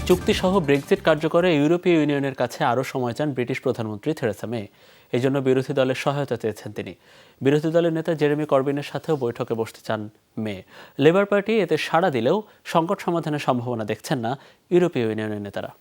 চুক্তিসহ Brexit কার্যকরে ইউরোপীয় ইউনিয়নের কাছে আরও সময় চান ব্রিটিশ প্রধানমন্ত্রী থেরেসা মে। এই জন্য বিরোধী দলের সহায়তা চেয়েছেন তিনি। বিরোধী দলের নেতা জেরেমি করবিনের সাথেও বৈঠকে বসতে চান মে। লেবার পার্টি এতে সাড়া দিলেও সংকট সমাধানের সম্ভাবনা দেখছেন না ইউরোপীয় ইউনিয়নের নেতারা।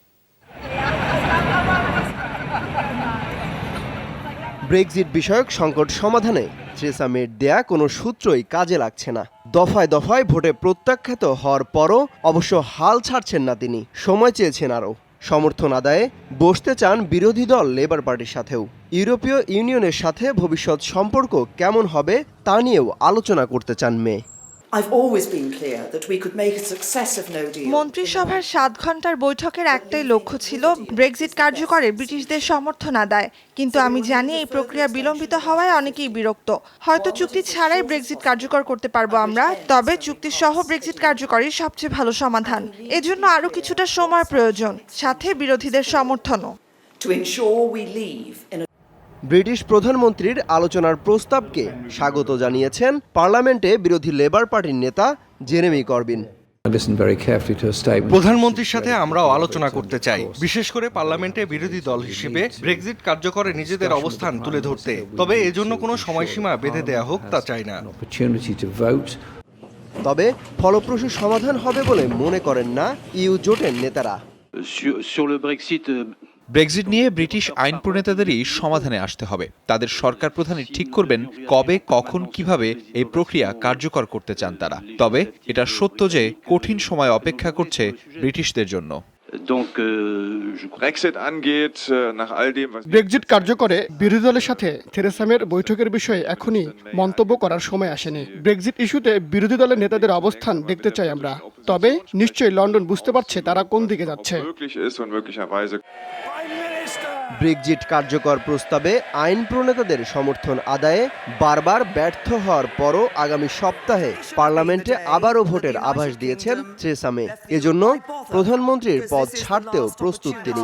ব্রেক্সিট বিষয়ক সংকট সমাধানে থেরেসা মের দেয়া কোনো সূত্রই কাজে লাগছে না। দফায় দফায় ভোটে প্রত্যাখ্যাত হওয়ার পরও অবশ্য হাল ছাড়ছেন না তিনি। সময় চেয়েছেন আরও। সমর্থন আদায়ে বসতে চান বিরোধী দল লেবার পার্টির সাথেও। ইউরোপীয় ইউনিয়নের সাথে ভবিষ্যৎ সম্পর্ক কেমন হবে তা নিয়েও আলোচনা করতে চান মে। মন্ত্রিসভার 7 ঘন্টার বৈঠকের একটাই লক্ষ্য ছিল ব্রেক্সিট কার্যকরে ব্রিটিশদের সমর্থন আদায়। কিন্তু আমি জানি এই প্রক্রিয়া বিলম্বিত হওয়ায় অনেকেই বিরক্ত। হয়তো চুক্তি ছাড়াই ব্রেক্সিট কার্যকর করতে পারবো আমরা, তবে চুক্তি সহ ব্রেক্সিট কার্যকরই সবচেয়ে ভালো সমাধান। এজন্য আরও কিছুটা সময় প্রয়োজন, সাথে বিরোধীদের সমর্থনও। ব্রিটিশ প্রধানমন্ত্রীর আলোচনার প্রস্তাবকে স্বাগত জানিয়েছেন পার্লামেন্টে বিরোধী লেবার পার্টির নেতা জেরেমি করবিন। প্রধানমন্ত্রীর সাথে আমরাও আলোচনা করতে চাই, বিশেষ করে পার্লামেন্টে বিরোধী দল হিসেবে ব্রেক্সিট কার্যকরে নিজেদের অবস্থান তুলে ধরতে। তবে এজন্য কোনো সময়সীমা বেঁধে দেয়া হোক তা চাই না। তবে ফলপ্রসূ সমাধান হবে বলে মনে করেন না ইউ জোটের নেতারা। ব্রেক্সিট নিয়ে ব্রিটিশ আইন প্রণেতাদেরই সমাধানে আসতে হবে। তাদের সরকার প্রধানই ঠিক করবেন কবে, কখন, কিভাবে এই প্রক্রিয়া কার্যকর করতে চান তারা। তবে এটা সত্য যে কঠিন সময় অপেক্ষা করছে ব্রিটিশদের জন্য। ব্রেক্সিট কার্যকরে বিরোধী দলের সাথে থেরেসা মের বৈঠকের বিষয়ে এখনই মন্তব্য করার সময় আসেনি। ব্রেক্সিট ইস্যুতে বিরোধী দলের নেতাদের অবস্থান দেখতে চাই আমরা। তবে নিশ্চয়ই লন্ডন বুঝতে পারছে তারা কোন দিকে যাচ্ছে। ব্রেক্সিট কার্যকর প্রস্তাবে আইন প্রণেতাদের সমর্থন আদায়ে বারবার ব্যর্থ হওয়ার পরও আগামী সপ্তাহে পার্লামেন্টে আবারও ভোটের আভাস দিয়েছেন থেরেসা মে। এজন্য প্রধানমন্ত্রীর পদ ছাড়তেও প্রস্তুত তিনি।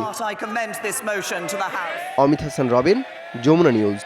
অমিত হাসান রবিন, যমুনা নিউজ।